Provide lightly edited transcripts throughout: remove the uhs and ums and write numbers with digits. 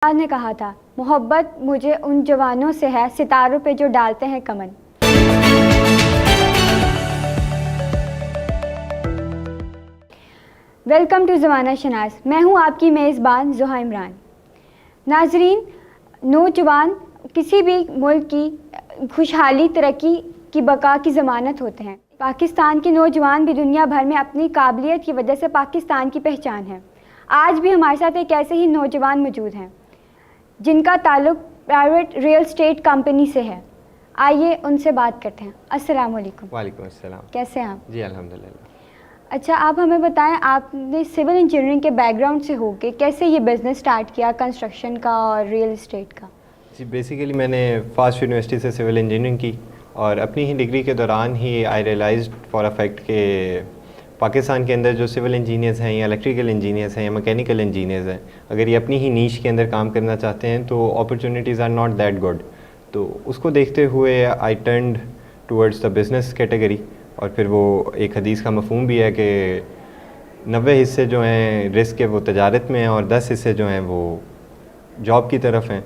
ने कहा था, मोहब्बत मुझे उन जवानों से है सितारों पे जो डालते हैं कमन। वेलकम टू ज़माना शनास। मैं हूं आपकी मेज़बान ज़ुहा इमरान। नाजरीन, नौजवान किसी भी मुल्क की खुशहाली तरक्की की बका की ज़मानत होते हैं। पाकिस्तान के नौजवान भी दुनिया भर में अपनी काबिलियत की वजह से पाकिस्तान की पहचान है। आज भी हमारे साथ एक ऐसे ही नौजवान मौजूद हैं जिनका ताल्लुक़ प्राइवेट रियल एस्टेट कंपनी से है। आइए उनसे बात करते हैं। अस्सलाम वालेकुम। वालेकुम अस्सलाम। कैसे हैं आप? जी अल्हम्दुलिल्लाह। अच्छा, आप हमें बताएं, आपने सिविल इंजीनियरिंग के बैकग्राउंड से होके कैसे ये बिज़नेस स्टार्ट किया, कंस्ट्रक्शन का और रियल एस्टेट का? जी बेसिकली मैंने फास्ट यूनिवर्सिटी से सिविल इंजीनियरिंग की और अपनी ही डिग्री के दौरान ही आई रियलाइज्ड फॉर अ फैक्ट के पाकिस्तान के अंदर जो सिविल इंजीनियर्स हैं या इलेक्ट्रिकल इंजीनियर्स हैं या मैकेनिकल इंजीनियर्स हैं, अगर ये अपनी ही नीश के अंदर काम करना चाहते हैं तो opportunities are not that good. तो उसको देखते हुए I turned towards the business category. और फिर वो एक हदीस का मफहूम भी है कि 90 हिस्से जो हैं रिस्क के वो तजारत में हैं और 10 हिस्से जो हैं वो जॉब की तरफ हैं।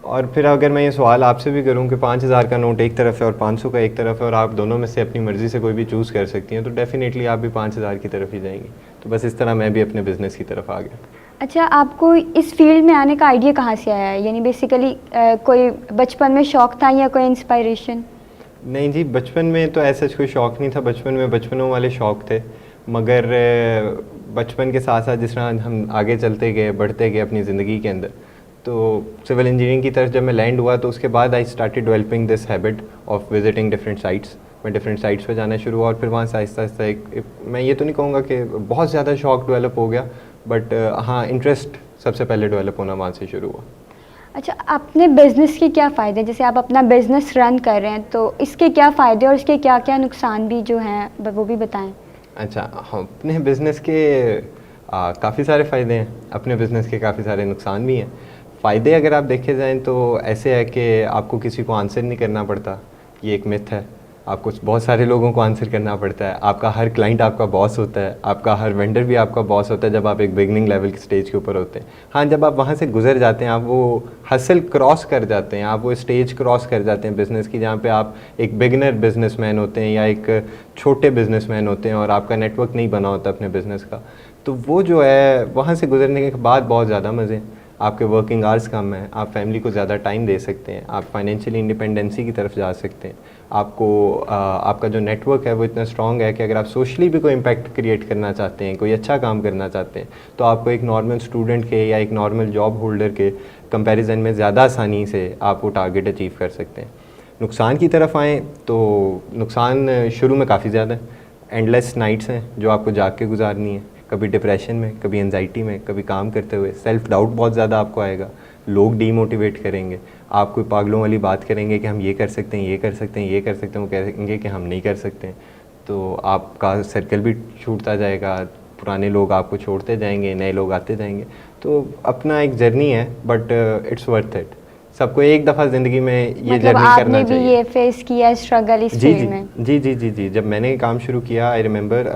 और फिर अगर मैं ये सवाल आपसे भी करूं कि 5000 का नोट एक तरफ है और 500 का एक तरफ है और आप दोनों में से अपनी मर्ज़ी से कोई भी चूज़ कर सकती हैं, तो डेफ़िनेटली आप भी 5000 की तरफ ही जाएंगी। तो बस इस तरह मैं भी अपने बिज़नेस की तरफ आ गया। अच्छा, आपको इस फील्ड में आने का आइडिया कहाँ से आया है? यानी बेसिकली कोई बचपन में शौक़ था या कोई इंस्पायरेशन? नहीं जी, बचपन में तो ऐसा कोई शौक़ नहीं था। बचपन में बचपनों वाले शौक़ थे, मगर बचपन के साथ साथ जिस तरह हम आगे चलते गए, बढ़ते गए अपनी ज़िंदगी के अंदर, तो सिविल इंजीनियरिंग की तरफ जब मैं लैंड हुआ तो उसके बाद I started developing this habit of visiting different sites. मैं डिफरेंट साइट्स पे जाना शुरू हुआ और फिर वहाँ से आहिस्ता आहिस्ता एक मैं ये तो नहीं कहूँगा कि बहुत ज़्यादा शौक़ डेवलप हो गया, बट हाँ, इंटरेस्ट सबसे पहले डेवलप होना वहाँ से शुरू हुआ। अच्छा, अपने बिज़नेस के क्या फ़ायदे, जैसे आप अपना बिज़नेस रन कर रहे हैं तो इसके क्या फ़ायदे और इसके क्या क्या नुकसान भी जो हैं वो भी बताएं। अच्छा, हाँ, अपने बिज़नेस के काफ़ी सारे फ़ायदे हैं, अपने बिज़नेस के काफ़ी सारे नुकसान भी हैं। फ़ायदे अगर आप देखे जाएँ तो ऐसे है कि आपको किसी को आंसर नहीं करना पड़ता, ये एक मिथ है। आपको बहुत सारे लोगों को आंसर करना पड़ता है। आपका हर क्लाइंट आपका बॉस होता है, आपका हर वेंडर भी आपका बॉस होता है जब आप एक बिगनिंग लेवल के स्टेज के ऊपर होते हैं। हाँ, जब आप वहाँ से गुजर जाते हैं, आप वो हसल क्रॉस कर जाते हैं, आप वो स्टेज क्रॉस कर जाते हैं बिज़नेस की, जहाँ पे आप एक बिगनर बिजनेसमैन होते हैं या एक छोटे बिजनेसमैन होते हैं और आपका नेटवर्क नहीं बना होता अपने बिज़नेस का, तो वो जो है वहाँ से गुजरने के बाद बहुत ज़्यादा मज़े हैं। आपके वर्किंग आवर्स कम हैं, आप फैमिली को ज़्यादा टाइम दे सकते हैं, आप फाइनेंशियली इंडिपेंडेंसी की तरफ जा सकते हैं। आपको आपका जो नेटवर्क है वो इतना स्ट्रॉन्ग है कि अगर आप सोशली भी कोई इम्पैक्ट क्रिएट करना चाहते हैं, कोई अच्छा काम करना चाहते हैं, तो आपको एक नॉर्मल स्टूडेंट के या एक नॉर्मल जॉब होल्डर के कंपैरिजन में ज़्यादा आसानी से आप वो टारगेट अचीव कर सकते हैं। नुकसान की तरफ आएँ तो नुकसान शुरू में काफ़ी ज़्यादा है। एंडलेस नाइट्स हैं जो आपको जाग के गुजारनी है, कभी डिप्रेशन में, कभी एंजाइटी में, कभी काम करते हुए। सेल्फ डाउट बहुत ज़्यादा आपको आएगा, लोग डीमोटिवेट करेंगे, आप कोई पागलों वाली बात करेंगे कि हम ये कर सकते हैं, ये कर सकते हैं, ये कर सकते हैं, वो कहेंगे कि हम नहीं कर सकते हैं। तो आपका सर्कल भी छूटता जाएगा, पुराने लोग आपको छोड़ते जाएंगे, नए लोग आते जाएंगे। तो अपना एक जर्नी है, बट इट्स वर्थ इट। सबको एक दफ़ा ज़िंदगी में ये जर्नी करना चाहिए। भी ये फेस किया स्ट्रगल इस फील्ड में? जी। जब मैंने काम शुरू किया, आई रिमेंबर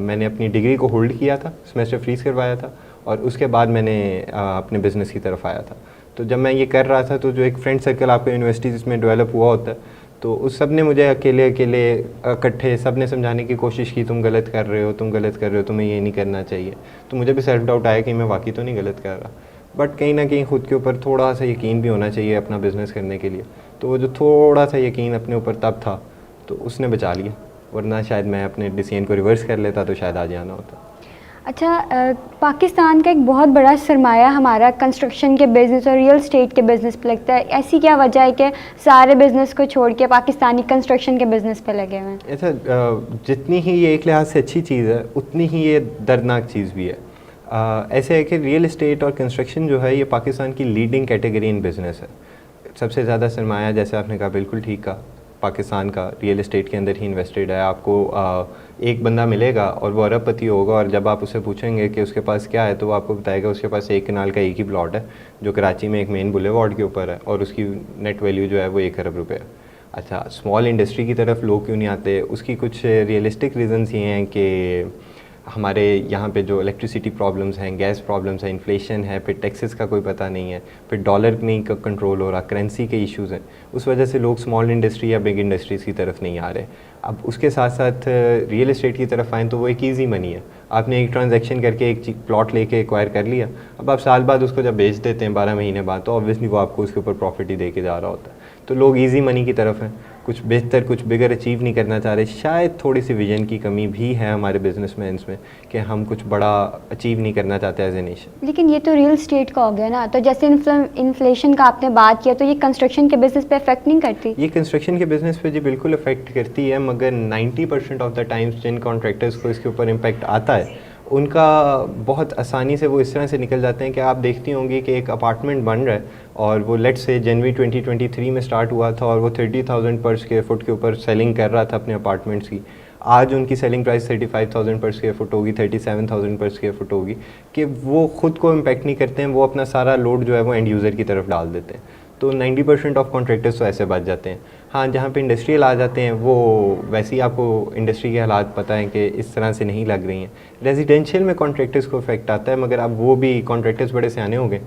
मैंने अपनी डिग्री को होल्ड किया था, सेमेस्टर फ्रीज करवाया था और उसके बाद मैंने अपने बिज़नेस की तरफ आया था। तो जब मैं ये कर रहा था तो जो एक फ्रेंड सर्कल आपको यूनिवर्सिटी जिसमें डेवलप हुआ होता है, तो उस सब ने मुझे अकेले इकट्ठे सब ने समझाने की कोशिश की, तुम गलत कर रहे हो, तुम गलत कर रहे हो, तुम्हें ये नहीं करना चाहिए। तो मुझे भी सेल्फ डाउट आया कि मैं वाकई तो नहीं गलत कर रहा, बट कहीं ना कहीं ख़ुद के ऊपर थोड़ा सा यकीन भी होना चाहिए अपना बिज़नेस करने के लिए। तो वो जो थोड़ा सा यकीन अपने ऊपर तब था, तो उसने बचा लिया, वरना शायद मैं अपने डिसीजन को रिवर्स कर लेता तो शायद आज आना होता। अच्छा, पाकिस्तान का एक बहुत बड़ा सरमाया हमारा कंस्ट्रक्शन के बिज़नेस और रियल एस्टेट के बिज़नेस पे लगता है। ऐसी क्या वजह है कि सारे बिज़नेस को छोड़ के पाकिस्तानी कंस्ट्रक्शन के बिज़नेस पे लगे हुए हैं? ऐसा जितनी ही ये एक लिहाज से अच्छी चीज़ है, उतनी ही ये दर्दनाक चीज़ भी है। ऐसे है कि रियल एस्टेट और कंस्ट्रक्शन जो है ये पाकिस्तान की लीडिंग कैटेगरी इन बिज़नेस है। सबसे ज़्यादा सरमाया, जैसे आपने कहा, बिल्कुल ठीक कहा, पाकिस्तान का रियल एस्टेट के अंदर ही इन्वेस्टेड है। आपको एक बंदा मिलेगा और वो अरबपति होगा, और जब आप उससे पूछेंगे कि उसके पास क्या है तो वो आपको बताएगा उसके पास 1 कनाल का एक ही प्लॉट है जो कराची में एक मेन बुलेवार्ड के ऊपर है और उसकी नेट वैल्यू जो है वो 1 अरब रुपये है। अच्छा, स्मॉल इंडस्ट्री की तरफ लोग क्यों नहीं आते? उसकी कुछ रियलिस्टिक रीज़न्स ये हैं कि हमारे यहाँ पे जो इलेक्ट्रिसिटी प्रॉब्लम्स हैं, गैस प्रॉब्लम्स हैं, इन्फ्लेशन है, फिर टैक्सेस का कोई पता नहीं है, फिर डॉलर नहीं का कंट्रोल हो रहा, करेंसी के इश्यूज़ हैं, उस वजह से लोग स्मॉल इंडस्ट्री या बिग इंडस्ट्रीज़ की तरफ नहीं आ रहे। अब उसके साथ साथ रियल एस्टेट की तरफ आएँ तो वो एक ईजी मनी है। आपने एक ट्रांजैक्शन करके एक प्लॉट लेके एक्वायर कर लिया, अब आप साल बाद उसको जब बेच देते हैं 12 महीने बाद, तो ऑब्वियसली वो आपको उसके ऊपर प्रॉफिट ही दे के जा रहा होता है। तो लोग ईजी मनी की तरफ हैं, कुछ बेहतर, कुछ बिगर अचीव नहीं करना चाह रहे। शायद थोड़ी सी विजन की कमी भी है हमारे बिजनेसमैन्स में कि हम कुछ बड़ा अचीव नहीं करना चाहते एज ए नेशन। लेकिन ये तो रियल स्टेट का हो गया ना, तो जैसे इन्फ्लेशन का आपने बात किया, तो ये कंस्ट्रक्शन के बिजनेस पे इफेक्ट नहीं करती? ये कंस्ट्रक्शन के बिजनेस पे जी बिल्कुल इफेक्ट करती है, मगर 90% ऑफ द टाइम्स जिन कॉन्ट्रैक्टर्स को इसके ऊपर इम्पैक्ट आता है उनका बहुत आसानी से वो इस तरह से निकल जाते हैं कि आप देखती होंगी कि एक अपार्टमेंट बन रहा है और वो लेट्स से जनवरी 2023 में स्टार्ट हुआ था और वो 30,000 पर स्क्वायर फुट के ऊपर सेलिंग कर रहा था अपने अपार्टमेंट्स की। आज उनकी सेलिंग प्राइस 35,000 पर स्क्वायर फुट होगी, 37,000 पर स्क्वायर फुट होगी। कि वो ख़ुद को इम्पैक्ट नहीं करते हैं, वो अपना सारा लोड जो है वो एंड यूज़र की तरफ डाल देते हैं। तो 90% ऑफ कॉन्ट्रैक्टर्स तो ऐसे बच जाते हैं। हाँ, जहाँ पे इंडस्ट्रियल आ जाते हैं वो वैसे ही आपको इंडस्ट्री के हालात पता है कि इस तरह से नहीं लग रही हैं। रेजिडेंशियल में कॉन्ट्रैक्टर्स को इफेक्ट आता है, मगर अब वो भी कॉन्ट्रैक्टर्स बड़े सियाने हो गए,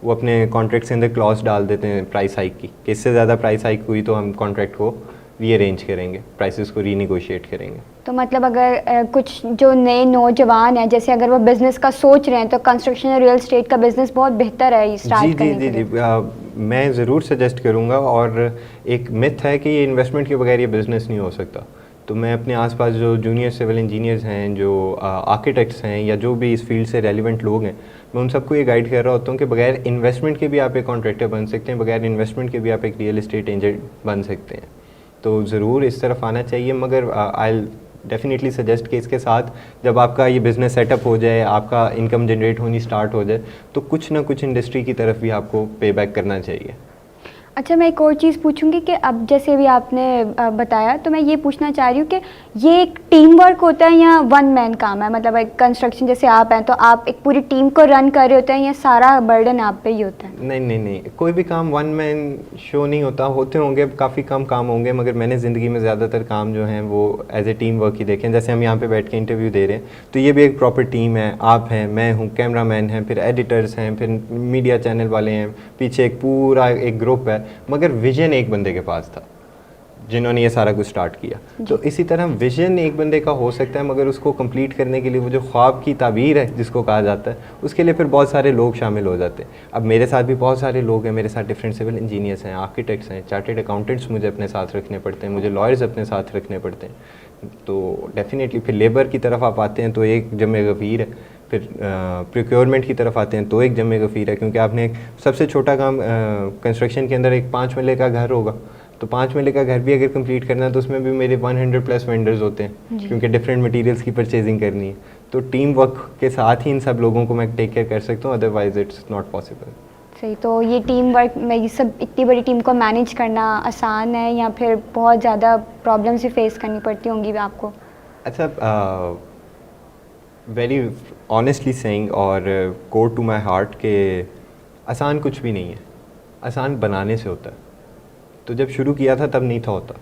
वो अपने कॉन्ट्रैक्ट के अंदर क्लॉज डाल देते हैं प्राइस हाइक की, कि इससे ज़्यादा प्राइस हाइक हुई तो हम कॉन्ट्रैक्ट को रीअरेंज करेंगे, प्राइसेस को रीनिगोशिएट करेंगे। तो मतलब अगर कुछ जो नए नौजवान हैं, जैसे अगर वो बिज़नेस का सोच रहे हैं, तो कंस्ट्रक्शन और रियल एस्टेट का बिज़नेस बहुत बेहतर है स्टार्ट करने के लिए। जी, मैं ज़रूर सजेस्ट करूँगा। और एक मिथ है कि ये इन्वेस्टमेंट के बगैर ये बिज़नेस नहीं हो सकता। तो मैं अपने आसपास जो जूनियर सिविल इंजीनियर्स हैं, जो आर्किटेक्ट्स हैं, या जो भी इस फील्ड से रेलिवेंट लोग हैं, मैं उन सबको ये गाइड कर रहा होता हूँ कि बगैर इन्वेस्टमेंट के भी आप एक कॉन्ट्रैक्टर बन सकते हैं, बगैर इन्वेस्टमेंट के भी आप एक रियल एस्टेट एजेंट बन सकते हैं। तो ज़रूर इस तरफ आना चाहिए, मगर आई डेफिनेटली सजेस्ट कि इसके साथ जब आपका ये बिज़नेस सेटअप हो जाए, आपका इनकम जनरेट होनी स्टार्ट हो जाए, तो कुछ ना कुछ इंडस्ट्री की तरफ भी आपको पे बैक करना चाहिए। अच्छा, मैं एक और चीज़ पूछूंगी कि अब जैसे भी आपने बताया, तो मैं ये पूछना चाह रही हूँ कि ये एक टीम वर्क होता है या वन मैन काम है? मतलब एक कंस्ट्रक्शन जैसे आप हैं तो आप एक पूरी टीम को रन कर रहे होते हैं या सारा बर्डन आप पे ही होता है? नहीं, कोई भी काम वन मैन शो नहीं होता। होते होंगे काफ़ी कम काम होंगे, मगर मैंने ज़िंदगी में ज़्यादातर काम जो हैं वो एज ए टीम वर्क ही देखे हैं। जैसे हम यहाँ पे बैठ के इंटरव्यू दे रहे हैं, तो ये भी एक प्रॉपर टीम है। आप हैं, मैं हूँ, कैमरा मैन हैं, फिर एडिटर्स हैं, फिर मीडिया चैनल वाले हैं, पीछे एक पूरा एक ग्रुप है, मगर विजन एक बंदे के पास था जिन्होंने ये सारा कुछ स्टार्ट किया। तो इसी तरह विजन एक बंदे का हो सकता है, मगर उसको कंप्लीट करने के लिए वो जो ख्वाब की ताबीर है जिसको कहा जाता है, उसके लिए फिर बहुत सारे लोग शामिल हो जाते हैं। अब मेरे साथ भी बहुत सारे लोग हैं, मेरे साथ डिफरेंट सिविल इंजीनियर्स हैं, आर्किटेक्ट्स हैं, चार्टेड अकाउंटेंट्स मुझे अपने साथ रखने पड़ते हैं, मुझे लॉयर्स अपने साथ रखने पड़ते हैं। तो डेफिनेटली फिर लेबर की तरफ आप आते हैं तो एक जमे गफ़ीर है, फिर प्रोक्योरमेंट की तरफ आते हैं तो एक जमे गफ़ीर है, क्योंकि आपने सबसे छोटा काम कंस्ट्रक्शन के अंदर एक 5 मरले का घर होगा, तो 5 मरले का घर भी अगर कंप्लीट करना है तो उसमें भी मेरे 100+ वेंडर्स होते हैं, क्योंकि डिफरेंट मटेरियल्स की परचेजिंग करनी है। तो टीम वर्क के साथ ही इन सब लोगों को मैं टेक केयर कर सकता हूँ, अदरवाइज इट्स नॉट पॉसिबल। सही। तो ये टीम वर्क में ये सब इतनी बड़ी टीम को मैनेज करना आसान है या फिर बहुत ज़्यादा प्रॉब्लम्स भी फेस करनी पड़ती होंगी आपको? अच्छा, वेरी ऑनेस्टली सेइंग और कोर टू माई हार्ट के आसान कुछ भी नहीं है, आसान बनाने से होता है। तो जब शुरू किया था तब नहीं था होता,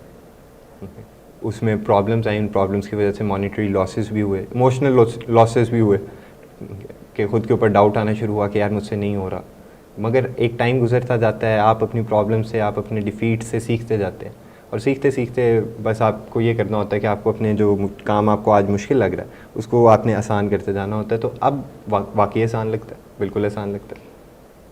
उसमें प्रॉब्लम्स आई, उन प्रॉब्लम्स की वजह से मॉनेटरी लॉसेस भी हुए, इमोशनल लॉसेस भी हुए, कि ख़ुद के ऊपर डाउट आना शुरू हुआ कि यार मुझसे नहीं हो रहा। मगर एक टाइम गुजरता जाता है, आप अपनी प्रॉब्लम से, आप अपने डिफीट से सीखते जाते हैं, और सीखते सीखते बस आपको ये करना होता है कि आपको अपने जो काम आपको आज मुश्किल लग रहा है उसको आपने आसान करते जाना होता है। तो अब वाकई आसान लगता है, बिल्कुल आसान लगता है।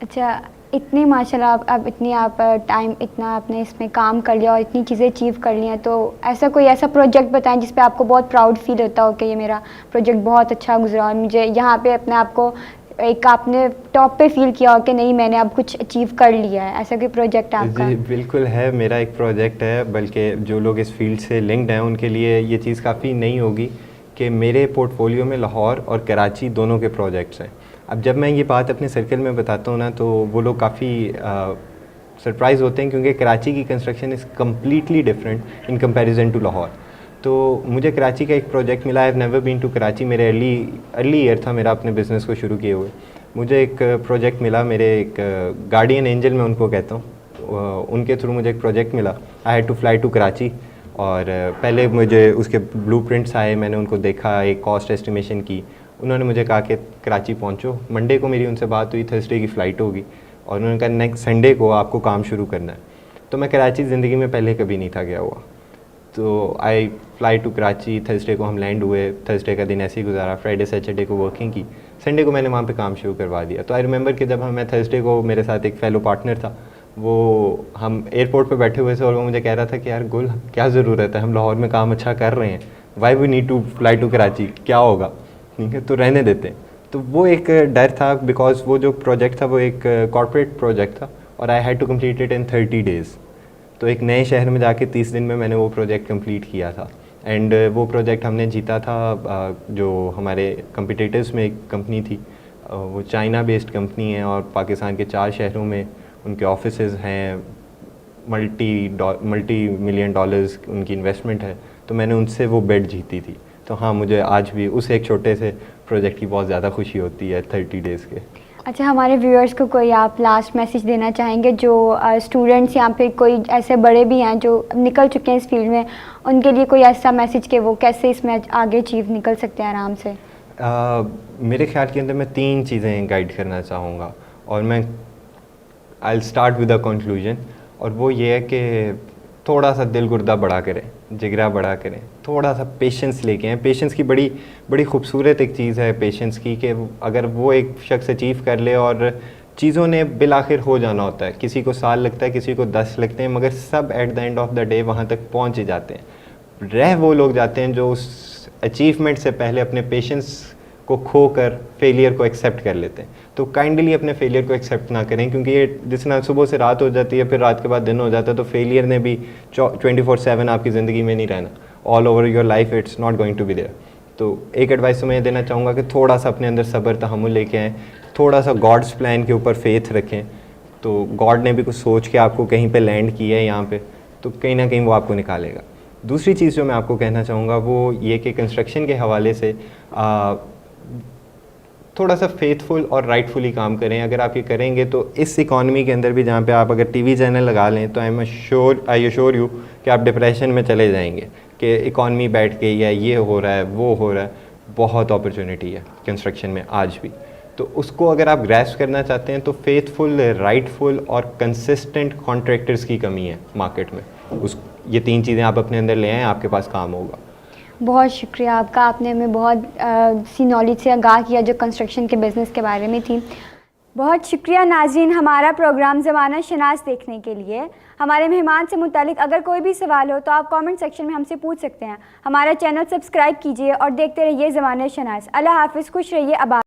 अच्छा, इतनी माशाल्लाह अब इतनी आप टाइम इतना आपने इसमें काम कर लिया और इतनी चीज़ें अचीव कर ली हैं, तो ऐसा कोई ऐसा प्रोजेक्ट बताएं जिस पे आपको बहुत प्राउड फील होता हो कि ये मेरा प्रोजेक्ट बहुत अच्छा गुजरा और मुझे यहाँ पे अपने आप को एक आपने टॉप पे फील किया हो कि नहीं मैंने अब कुछ अचीव कर लिया है, ऐसा कोई प्रोजेक्ट आपका? जी बिल्कुल है, मेरा एक प्रोजेक्ट है, बल्कि जो लोग इस फील्ड से लिंक्ड हैं उनके लिए ये चीज़ काफ़ी नई होगी कि मेरे पोर्टफोलियो में लाहौर और कराची दोनों के प्रोजेक्ट्स हैं। अब जब मैं ये बात अपने सर्कल में बताता हूँ ना, तो वो लोग काफ़ी सरप्राइज़ होते हैं, क्योंकि कराची की construction is completely different in comparison to Lahore. तो मुझे कराची का एक प्रोजेक्ट मिला, I have never been to Karachi, मेरे अर्ली ईयर था मेरा अपने बिज़नेस को शुरू किए हुए। मुझे एक प्रोजेक्ट मिला, मेरे एक गार्डियन एंजल मैं उनको कहता हूँ, उनके थ्रू मुझे एक प्रोजेक्ट मिला। I had to fly to Karachi, और पहले मुझे उसके ब्लूप्रिंट्स आए, मैंने उनको देखा, एक कॉस्ट एस्टिमेशन की। उन्होंने मुझे कहा कि कराची पहुंचो। मंडे को मेरी उनसे बात हुई, थर्सडे की फ़्लाइट होगी और उन्होंने कहा नेक्स्ट संडे को आपको काम शुरू करना है। तो मैं कराची ज़िंदगी में पहले कभी नहीं था गया हुआ, तो I fly to Karachi. Thursday को हम लैंड हुए, थर्सडे का दिन ऐसे ही गुजारा, फ्राइडे सैटरडे को वर्किंग की, संडे को मैंने वहाँ पे काम शुरू करवा दिया। तो आई रिमेंबर कि जब मैं थर्सडे को, मेरे साथ एक फेलो पार्टनर था, वो हम एयरपोर्ट पे बैठे हुए थे और वो मुझे कह रहा था कि यार गुल, क्या ज़रूरत है, हम लाहौर में काम अच्छा कर रहे हैं, why we need to fly to Karachi, क्या होगा, ठीक है, तो रहने देते हैं। तो वो एक डर था, बिकॉज वो जो प्रोजेक्ट था वो एक कॉर्पोरेट प्रोजेक्ट था और I had to complete it in 30 days. तो एक नए शहर में जाके 30 दिन में मैंने वो प्रोजेक्ट कंप्लीट किया था। एंड वो प्रोजेक्ट हमने जीता था। जो हमारे कंपिटिटर्स में एक कंपनी थी, वो चाइना बेस्ड कंपनी है और पाकिस्तान के 4 शहरों में उनके ऑफिसेज हैं, मल्टी मिलियन डॉलर्स उनकी इन्वेस्टमेंट है। तो मैंने उनसे वो बेड जीती थी। तो हाँ, मुझे आज भी उस एक छोटे से प्रोजेक्ट की बहुत ज़्यादा खुशी होती है 30 डेज़ के। अच्छा, हमारे व्यूअर्स को कोई आप लास्ट मैसेज देना चाहेंगे, जो स्टूडेंट्स या फिर कोई ऐसे बड़े भी हैं जो निकल चुके हैं इस फील्ड में, उनके लिए कोई ऐसा मैसेज कि वो कैसे इसमें आगे अचीव निकल सकते हैं आराम से? मेरे ख्याल के अंदर मैं 3 चीज़ें गाइड करना चाहूँगा और मैं I will start with a conclusion, और वो ये है कि थोड़ा सा दिल गुर्दा बड़ा करें, जिगरा बड़ा करें, थोड़ा सा पेशेंस लेके आएँ। पेशेंस की बड़ी खूबसूरत एक चीज़ है पेशेंस की, कि अगर वो एक शख्स अचीव कर ले, और चीज़ों ने बिल आखिर हो जाना होता है, किसी को साल लगता है, किसी को 10 लगते हैं, मगर सब at the end of the day वहाँ तक पहुँच ही जाते हैं। रह वो लोग जाते हैं जो उस अचीवमेंट से पहले अपने पेशेंस को खोकर फेलियर को एक्सेप्ट कर लेते हैं। तो काइंडली अपने फेलियर को एक्सेप्ट ना करें, क्योंकि ये जिस तरह सुबह से रात हो जाती है, फिर रात के बाद दिन हो जाता है, तो फेलियर ने भी 24/7 आपकी ज़िंदगी में नहीं रहना। All over your life it's not going to be there. तो एक एडवाइस तो मैं ये देना चाहूँगा कि थोड़ा सा अपने अंदर सब्र तहम्मुल लेके आएँ, थोड़ा सा गॉड्स प्लान के ऊपर फेथ रखें। तो गॉड ने भी कुछ सोच के आपको कहीं पे लैंड किया है यहाँ पे, तो कहीं ना कहीं वो आपको निकालेगा। दूसरी चीज़ जो मैं आपको कहना चाहूँगा वो ये कि कंस्ट्रक्शन के हवाले से थोड़ा सा फेथफुल और राइटफुली काम करें। अगर आप ये करेंगे तो इस इकॉनमी के अंदर भी, जहाँ पे आप अगर टीवी चैनल लगा लें, तो आई अश्योर यू कि आप डिप्रेशन में चले जाएंगे कि इकॉनमी बैठ गई है, ये हो रहा है, वो हो रहा है। बहुत अपॉर्चुनिटी है कंस्ट्रक्शन में आज भी, तो उसको अगर आप ग्रैस्प करना चाहते हैं तो फेथफुल, राइटफुल और कंसिस्टेंट कॉन्ट्रैक्टर्स की कमी है मार्केट में। ये 3 चीज़ें आप अपने अंदर ले आएँ, आपके पास काम होगा। बहुत शुक्रिया आपका, आपने हमें बहुत सी नॉलेज से आगाह किया जो कंस्ट्रक्शन के बिज़नेस के बारे में थी। बहुत शुक्रिया नाज़रीन, हमारा प्रोग्राम ज़माना शनास देखने के लिए। हमारे मेहमान से मुतालिक अगर कोई भी सवाल हो तो आप कमेंट सेक्शन में हमसे पूछ सकते हैं। हमारा चैनल सब्सक्राइब कीजिए और देखते रहिए ज़माना शनास। अल्लाह हाफ़िज़, खुश रहिए, आबाद।